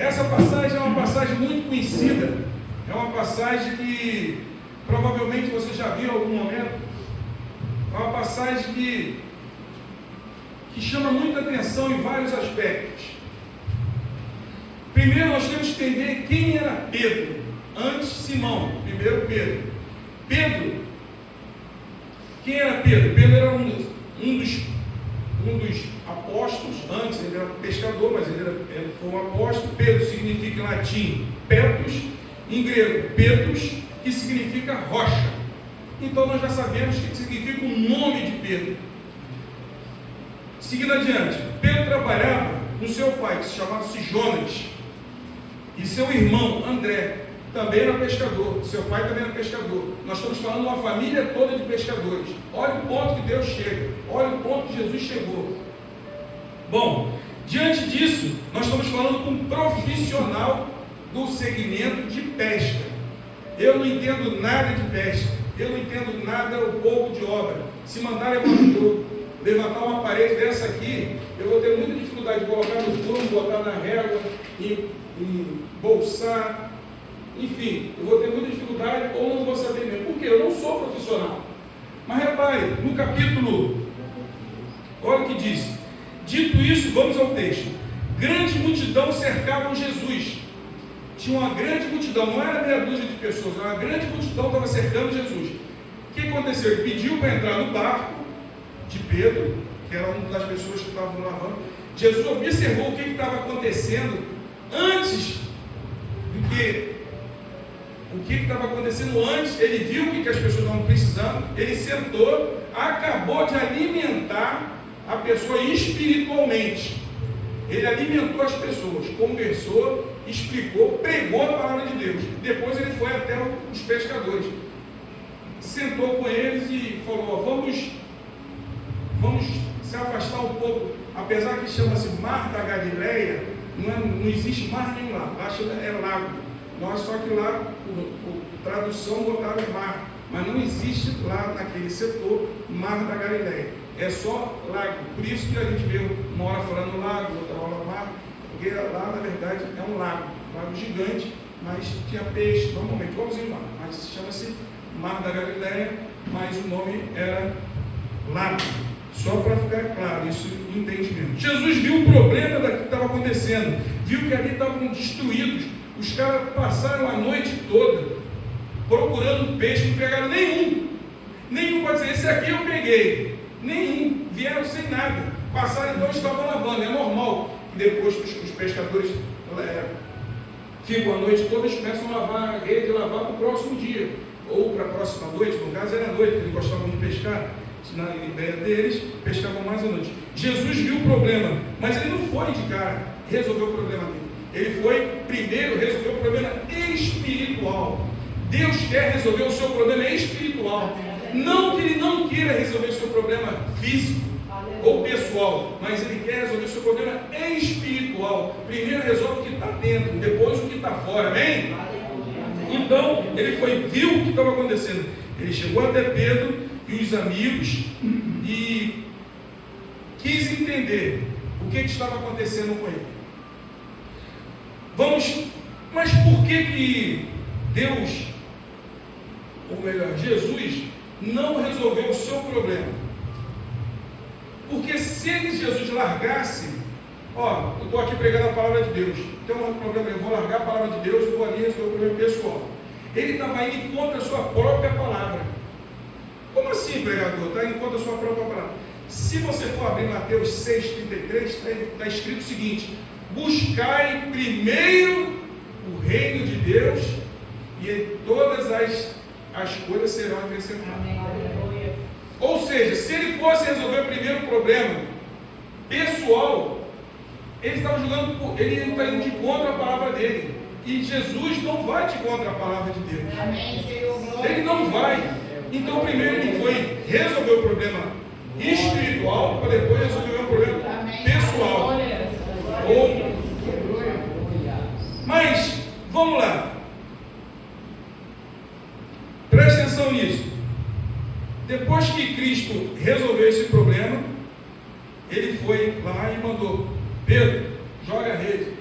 Essa passagem é uma passagem muito conhecida, é uma passagem que provavelmente você já viu em algum momento, é uma passagem que chama muita atenção em vários aspectos. Primeiro nós temos que entender quem era Pedro, antes Simão, primeiro Pedro. Pedro, quem era Pedro? Pedro era um dos apóstolos, antes ele era pescador, mas ele foi um apóstolo. Pedro significa em latim Petrus, em grego Petrus, que significa rocha. Então nós já sabemos o que significa o nome de Pedro. Seguindo adiante, Pedro trabalhava com seu pai, que se chamava-se Jonas, e seu irmão André também era pescador. Seu pai também era pescador. Nós estamos falando de uma família toda de pescadores. Olha o ponto que Deus chega, olha o ponto que Jesus chegou. Bom, diante disso, nós estamos falando com um profissional do segmento de pesca. Eu não entendo nada de pesca, eu não entendo nada ou pouco de obra. Se mandar levantar uma parede dessa aqui, eu vou ter muita dificuldade de colocar no forno, botar na régua, e bolsar, enfim, eu vou ter muita dificuldade ou não vou saber mesmo. Por quê? Eu não sou profissional. Mas repare, no capítulo, olha o que diz. Dito isso, vamos ao texto. Grande multidão cercavam Jesus. Tinha uma grande multidão, não era meia dúzia de pessoas, uma grande multidão estava cercando Jesus. O que aconteceu? Ele pediu para entrar no barco de Pedro, que era uma das pessoas que estavam lavando. Jesus observou o que estava acontecendo antes do que o que estava acontecendo antes. Ele viu o que as pessoas estavam precisando, ele sentou, acabou de alimentar a pessoa espiritualmente. Ele alimentou as pessoas, conversou, explicou, pregou a palavra de Deus. Depois ele foi até os pescadores, sentou com eles e falou: vamos se afastar um pouco. Apesar que chama-se Mar da Galileia, não existe mar nenhum lá, acho que é lago. Só que lá, a tradução botava mar, mas não existe lá naquele setor Mar da Galileia, é só lago. Por isso que a gente vê uma hora falando lago, outra hora mar, porque lá na verdade é um lago gigante, mas tinha peixe, normalmente, igualzinho lá, mas chama-se Mar da Galileia, mas o nome era lago. Só para ficar claro, isso no entendimento. Jesus viu o problema que estava acontecendo, viu que ali estavam destruídos. Os caras passaram a noite toda procurando peixe, não pegaram nenhum. Nenhum pode dizer: esse aqui eu peguei. Nenhum, vieram sem nada. Passaram, então estavam lavando. É normal que depois os pescadores ficam a noite toda, eles começam a lavar a rede e lavar para o próximo dia, ou para a próxima noite. No caso era a noite, porque eles gostavam de pescar. Na ideia deles, pescavam mais à noite. Jesus viu o problema, mas ele não foi de cara resolver o problema dele. Ele foi primeiro resolver o problema espiritual. Deus quer resolver o seu problema espiritual. Não que ele não queira resolver o seu problema físico ou pessoal, mas ele quer resolver o seu problema espiritual. Primeiro resolve o que está dentro, depois o que está fora. Amém? Então, ele viu o que estava acontecendo. Ele chegou até Pedro e os amigos e quis entender o que estava acontecendo com ele. Mas por que Deus, ou melhor, Jesus, não resolveu o seu problema? Porque se Jesus largasse, eu estou aqui pregando a palavra de Deus, então não é problema, eu vou largar a palavra de Deus, eu vou ali resolver o problema pessoal. Ele estava indo contra a sua própria palavra. Como assim, pregador? Está indo contra a sua própria palavra. Se você for abrir Mateus 6,33, está escrito o seguinte: buscai primeiro o reino de Deus e todas as coisas serão acrescentadas. Ou seja, se ele fosse resolver o primeiro problema pessoal, ele está indo de contra a palavra dele. E Jesus não vai de contra a palavra de Deus. Ele não vai. Então primeiro ele foi resolver o problema espiritual para depois resolver o problema pessoal. Mas vamos lá, preste atenção nisso. Depois que Cristo resolveu esse problema, ele foi lá e mandou: Pedro, joga a rede.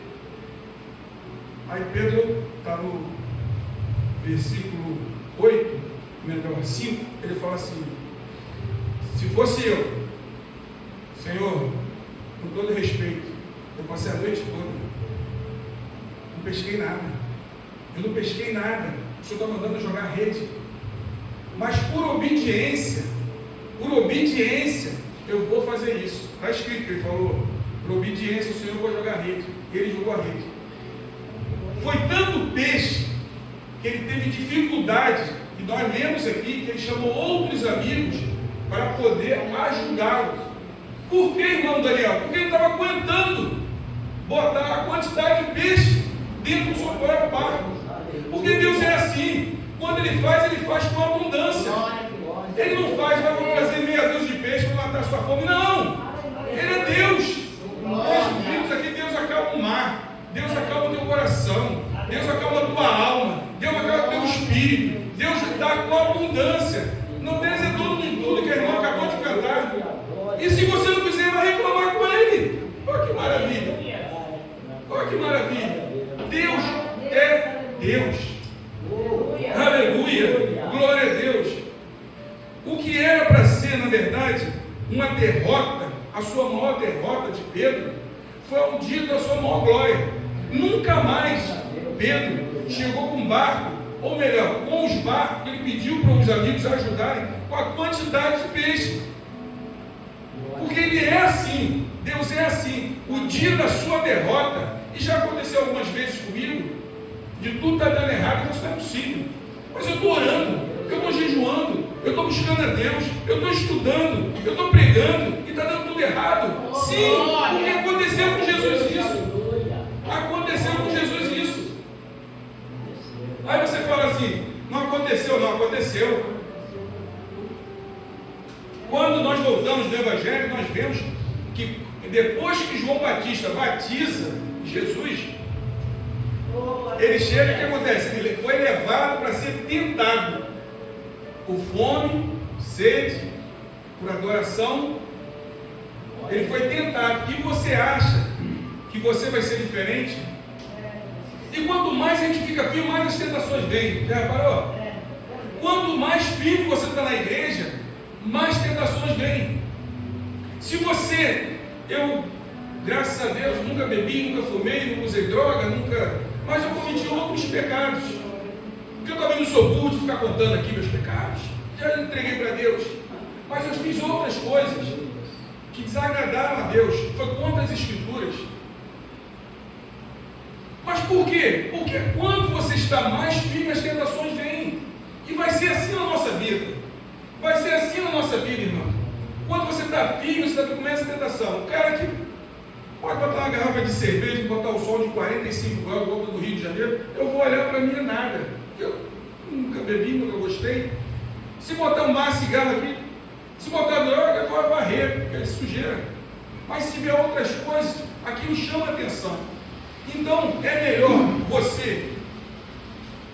Aí Pedro está no versículo 8, melhor 5, ele fala assim: se fosse eu, Senhor, com todo respeito, eu passei a noite toda, não pesquei nada, eu não pesquei nada, o Senhor está mandando eu jogar a rede, mas por obediência, eu vou fazer isso. Está escrito que ele falou, por obediência o Senhor vai jogar a rede, e ele jogou a rede. Foi tanto peixe que ele teve dificuldade, e nós lemos aqui que ele chamou outros amigos para poder ajudá-los. Por que, irmão Daniel? Porque ele estava aguentando botar a quantidade de peixe dentro do seu próprio barco. Porque Deus é assim, quando ele faz com abundância. Ele não faz, vai trazer meia dúzia de peixe para matar a sua fome, não. Ele é Deus. Nós vimos aqui, Deus acalma o mar, Deus acalma o teu coração, Deus acalma a tua alma, Deus acalma o teu espírito, Deus dá com abundância. Não Deus é dono de tudo que a irmã acabou de cantar. E se você não quiser, vai reclamar com ele. Olha que maravilha. Olha que maravilha. Deus é Deus. Aleluia. Glória a Deus. O que era para ser, na verdade, uma derrota, a sua maior derrota de Pedro, foi um dia da sua maior glória. Nunca mais Pedro chegou com um barco, ou melhor, com os barcos que ele pediu para os amigos ajudarem com a quantidade de peixe. Porque ele é assim, Deus é assim. O dia da sua derrota, e já aconteceu algumas vezes comigo, de tudo está dando errado, isso não é possível. Mas eu estou orando, eu estou jejuando, eu estou buscando a Deus, eu estou estudando, eu estou pregando, e está dando tudo errado. Sim, porque aconteceu com Jesus isso. Aconteceu com Jesus isso. Aí você fala assim, não aconteceu, não aconteceu. Quando nós voltamos do Evangelho, nós vemos que depois que João Batista batiza Jesus, ele chega, o que acontece? Ele foi levado para ser tentado por fome, sede, por adoração. Ele foi tentado. E você acha que você vai ser diferente? E quanto mais a gente fica firme, mais as tentações vêm. Já reparou? Quanto mais firme você está na igreja, mais tentações vêm. Se você, graças a Deus, nunca bebi, nunca fumei, nunca usei droga, mas eu cometi outros pecados. Porque eu também não sou burro de ficar contando aqui meus pecados. Já entreguei para Deus. Mas eu fiz outras coisas que desagradaram a Deus. Foi contra as Escrituras. Mas por quê? Porque quando você está mais firme, as tentações vêm. E vai ser assim na nossa vida. Vai ser assim na nossa vida, irmão. Quando você está firme, você começa a tentação. O cara que pode botar uma garrafa de cerveja e botar o sol de 45 graus, volta do Rio de Janeiro, eu vou olhar para mim nada. Eu nunca bebi, nunca gostei. Se botar um maço de cigarro aqui, se botar droga, eu vou varrer, porque é sujeira. Mas se tiver outras coisas, aquilo chama a atenção. Então, é melhor você,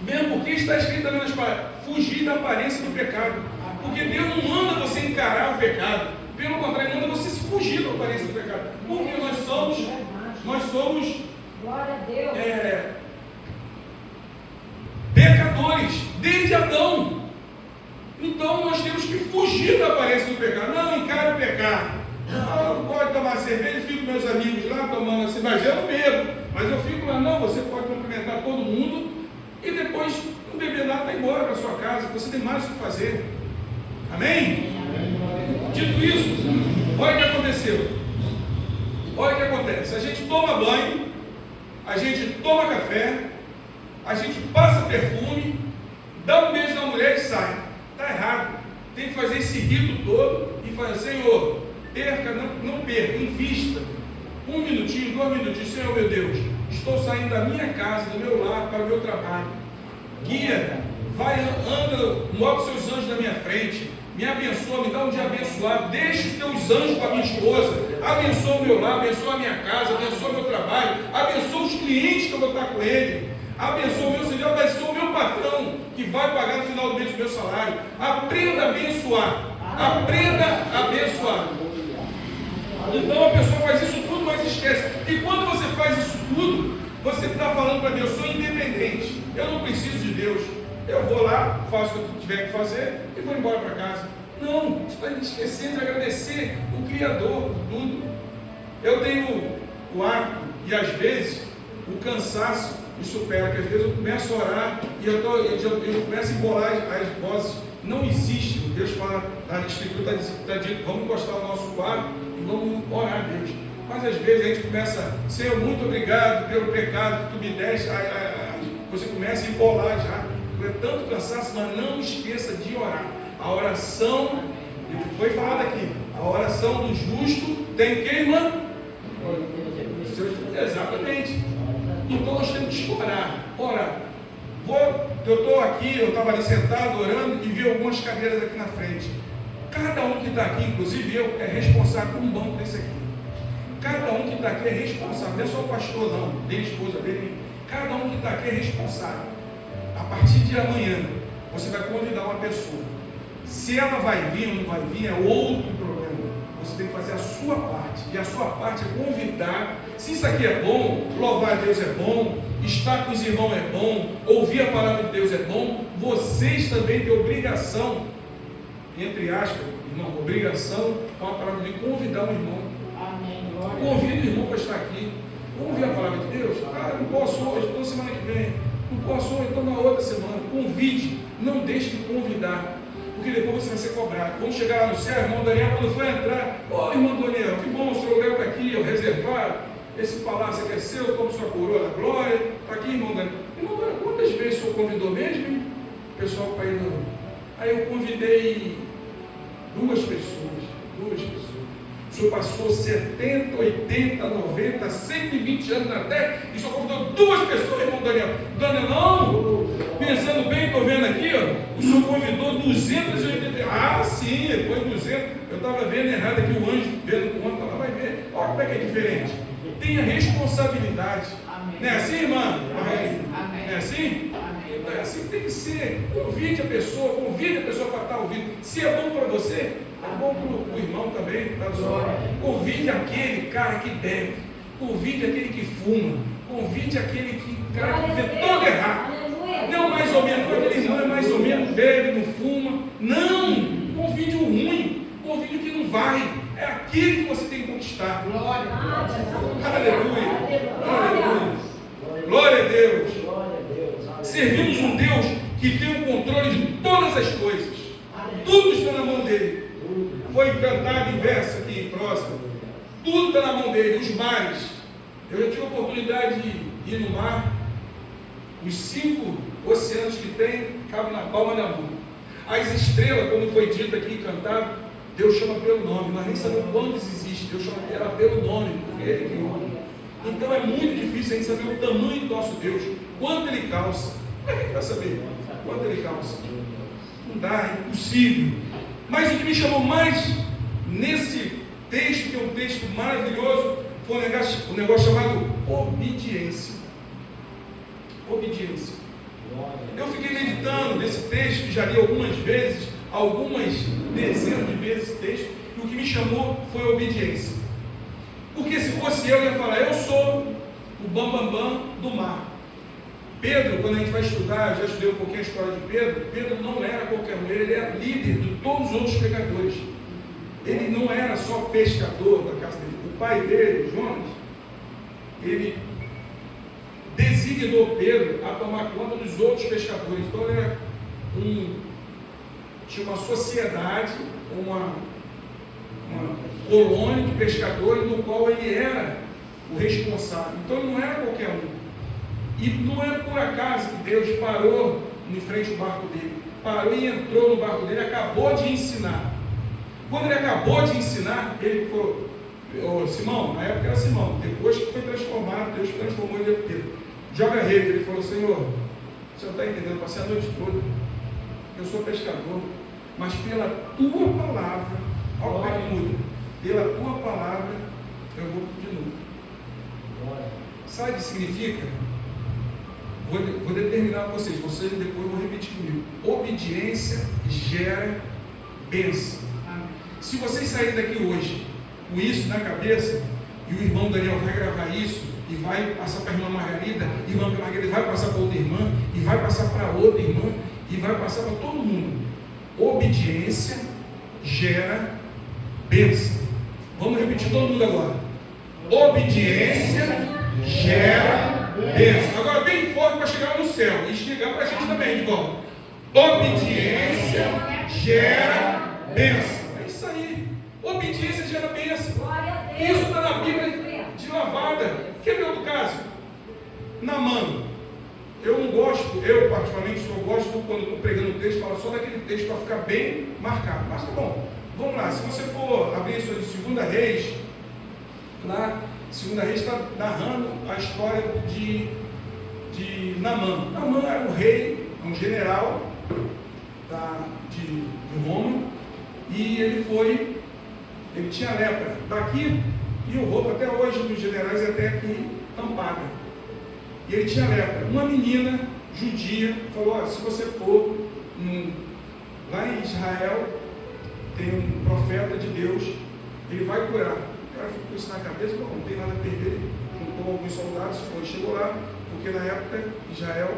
mesmo porque está escrito também nas palavras, fugir da aparência do pecado. Porque Deus não manda você encarar o pecado. Pelo contrário, manda você se fugir da aparência do pecado. Porque nós somos glória a Deus. Pecadores, desde Adão. Então nós temos que fugir da aparência do pecado. Não encare o pecado. Eu pode tomar cerveja, fico com meus amigos lá tomando assim, mas eu não bebo. Mas eu fico lá, não, você pode cumprimentar todo mundo e depois não beber nada, vai embora para sua casa, você tem mais o que fazer. Amém? Dito isso, olha o que aconteceu. Olha o que acontece. A gente toma banho, a gente toma café, a gente passa perfume, dá um beijo na mulher e sai. Está errado. Tem que fazer esse rito todo e falar, Senhor, perca, não perca, invista. 1 minutinho, 2 minutinhos, Senhor meu Deus, estou saindo da minha casa, do meu lar, para o meu trabalho. Guia, vai, anda, move seus anjos na minha frente, me abençoa, me dá um dia abençoado, deixa os teus anjos com a minha esposa, abençoa o meu lar, abençoa a minha casa, abençoa o meu trabalho, abençoa os clientes que eu vou estar com ele, abençoa o meu Senhor, abençoa o meu patrão, que vai pagar no final do mês o meu salário. Aprenda a abençoar, aprenda a abençoar. Então a pessoa faz isso tudo, mas esquece. E quando você faz isso tudo, Você está falando para Deus, eu sou independente, eu não preciso de Deus. Eu vou lá, faço o que eu tiver que fazer e vou embora para casa. Não, você está esquecendo de agradecer o Criador por tudo. Eu tenho o hábito, e às vezes o cansaço me supera, que às vezes eu começo a orar e eu começo a embolar as vozes. Não existe, Deus fala, a Escritura está dito, vamos encostar o nosso quadro e vamos orar a Deus. Mas às vezes a gente começa, Senhor, muito obrigado pelo pecado que tu me deste, você começa a embolar já, é tanto cansaço, mas não esqueça de orar. A oração, foi falado aqui, a oração do justo tem que, irmã? Exatamente. Então nós temos que orar. Eu estou aqui, eu estava ali sentado orando e vi algumas cadeiras aqui na frente. Cada um que está aqui, inclusive eu, é responsável por um banco desse aqui. Cada um que está aqui é responsável, não é só o pastor não, nem a esposa dele. Cada um que está aqui é responsável. A partir de amanhã, você vai convidar uma pessoa. Se ela vai vir ou não vai vir, é outro problema. Você tem que fazer a sua parte. E a sua parte é convidar. Se isso aqui é bom, louvar a Deus é bom, estar com os irmãos é bom, ouvir a palavra de Deus é bom, vocês também têm obrigação, entre aspas, irmão, obrigação com a palavra de convidar o irmão. Amém. Convida o irmão para estar aqui. Vamos ouvir a palavra de Deus? Não posso hoje, então semana que vem. Não posso hoje, então na outra semana. Convide, não deixe de convidar. Porque depois você vai ser cobrado. Quando chegar lá no céu, irmão Daniel, quando for entrar, irmão Daniel, que bom, o senhor lugar está aqui, eu reservado, esse palácio aqui é seu, como sua coroa da glória, está aqui, irmão Daniel. Irmão Daniel, quantas vezes o senhor convidou mesmo, hein? O pessoal para ir não. Aí eu convidei duas pessoas. O senhor passou 70, 80, 90, 120 anos na terra e só convidou duas pessoas, irmão Daniel. Daniel, não, pensando bem, estou vendo aqui, ó, o senhor convidou 280. Ah, sim, foi 200. Eu estava vendo errado aqui, o anjo vendo o ano, vai ver. Olha como é que é diferente. Tenha responsabilidade. Amém. Não é assim, irmã? Amém. Não é assim? Amém. Não é assim que tem que ser. Convide a pessoa para estar ouvindo. Se é bom para você, é bom para o irmão também, tá? Convide aquele cara que bebe, convide aquele que fuma, convide aquele cara que vê tudo errado. Não mais ou menos, aquele irmão é mais ou menos, bebe, não fuma. Não! Convide o ruim, convide o que não vai. É aquele que você tem que conquistar. Glória a Deus. Aleluia. Aleluia. Glória a Deus. Servimos um Deus que tem o controle de todas as coisas. Tudo está na mão dele. Foi cantado em verso aqui, em prosa. Tudo está na mão dele. Os mares. Eu já tive a oportunidade de ir no mar. Os 5 oceanos que tem, cabem na palma da mão. As estrelas, como foi dito aqui e cantado, Deus chama pelo nome. Nós nem sabemos quantas existem. Deus chama ela pelo nome, porque Ele criou. Então é muito difícil a gente saber o tamanho do nosso Deus. Quanto Ele calça. Como é que a gente vai saber quanto Ele calça? Não dá, é impossível. Mas o que me chamou mais nesse texto, que é um texto maravilhoso, foi um negócio chamado obediência. Obediência. Eu fiquei meditando nesse texto, já li algumas vezes, algumas dezenas de vezes esse texto, e o que me chamou foi a obediência. Porque se fosse eu ia falar, eu sou o bambambam do mar. Pedro, quando a gente vai estudar, eu já estudei um pouquinho a história de Pedro, Pedro não era qualquer um, ele era líder de todos os outros pescadores. Ele não era só pescador da casa dele. O pai dele, Jonas, ele designou Pedro a tomar conta dos outros pescadores. Então ele era tinha uma sociedade, uma colônia de pescadores, no qual ele era o responsável. Então ele não era qualquer um. E não é por acaso que Deus parou em frente ao barco dele. Parou e entrou no barco dele, acabou de ensinar. Quando ele acabou de ensinar, ele falou, Simão, na época era Simão, depois que foi transformado, Deus transformou ele em Pedro. Joga a rede, ele falou, Senhor, você não está entendendo, passei a noite toda, eu sou pescador, mas pela tua palavra, olha como é que muda, pela tua palavra, eu vou de novo. Sabe o que significa? Vou determinar para vocês depois vão repetir comigo. Obediência gera bênção. Se vocês saírem daqui hoje com isso na cabeça, e o irmão Daniel vai gravar isso, e vai passar para a irmã Margarida, irmã Margarida vai passar para outra irmã, e vai passar para outra irmã, e vai passar para todo mundo. Obediência gera bênção. Vamos repetir todo mundo agora. Obediência gera bênção. Agora bem forte para chegar no céu e chegar para a gente também de volta. Obediência gera bênção. É isso aí. Obediência gera bênção. Isso está na Bíblia de lavada. Quer ver outro caso? Naamã. Eu não gosto, eu particularmente só gosto quando estou pregando o texto, falo só daquele texto para ficar bem marcado. Mas tá bom, vamos lá. Se você for abrir isso de 2 Reis, lá, 2 Reis está narrando a história de Naamã. Naamã era um rei, um general de Roma, e ele tinha lepra. Daqui e o roubo até hoje nos generais é até aqui tampada. E ele tinha lepra. Uma menina judia falou: olha, se você for lá em Israel, tem um profeta de Deus, ele vai curar. O cara ficou com isso na cabeça, não tem nada a perder. Juntou alguns soldados, chegou lá, porque na época Israel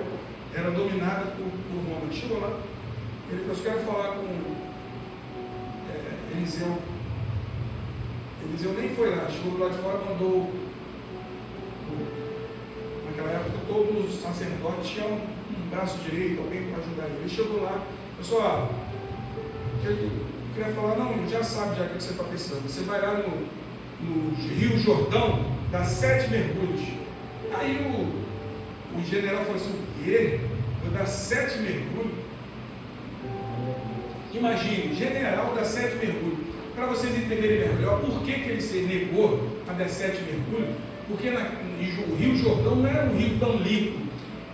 era dominada por Roma. Ele chegou lá, ele falou: eu quero falar com Eliseu. Eliseu nem foi lá, chegou do lado de fora, mandou. Naquela época, todos os sacerdotes tinham um braço direito, alguém para ajudar ele. Ele chegou lá, pessoal, eu queria falar: não, já sabe já o que você está pensando. Você vai lá no Rio Jordão, dá 7 mergulhos. Aí o general falou assim: o quê? Vou dar 7 mergulhos? Imagine, general dá 7 mergulhos. Para vocês entenderem melhor por que ele se negou a dar 7 mergulhos, porque o Rio Jordão não era um rio tão limpo.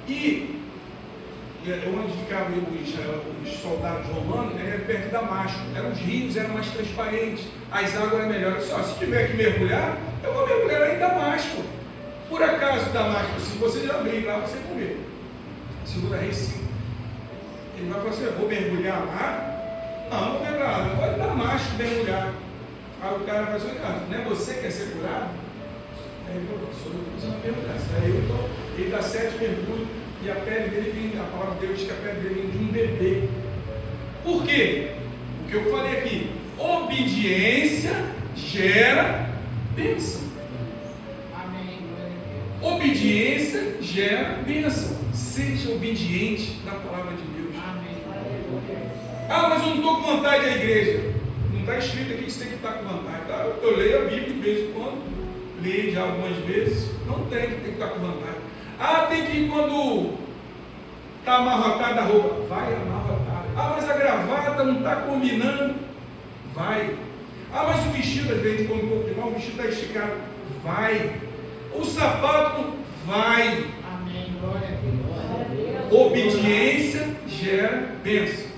E onde ficavam os soldados romanos, era perto de Damasco. Os rios eram mais transparentes, as águas eram melhores. Só se tiver que mergulhar, eu vou mergulhar lá em Damasco. Por acaso, Damasco, se você já veio lá, você vai ver. 2 Reis 5. Ele vai falar assim: eu vou mergulhar lá? Não, vou mergulhar lá, eu vou em Damasco mergulhar. Aí o cara vai dizer: cara, não é você que quer ser curado? Aí ele falou: sou eu que estou mergulhar. Aí ele dá 7 mergulhos e a pele dele vem, a palavra de Deus diz que a pele dele vem de um bebê. Por quê? O que eu falei aqui: obediência gera bênção. Obediência gera bênção. Seja obediente na palavra de Deus. Amém. Ah, mas eu não estou com vontade da igreja. Não está escrito aqui que você tem que estar com vontade. Tá? Eu leio a Bíblia de vez em quando, leio já algumas vezes. Não tem que estar com vontade. Ah, tem que ir quando está amarrotada a roupa. Vai amarrotada. Ah, mas a gravata não está combinando. Vai. Ah, mas o vestido, às vezes, quando um pouco de mal, o vestido está esticado. Vai. O sapato vai. Amém. Glória a Deus. Obediência gera bênção.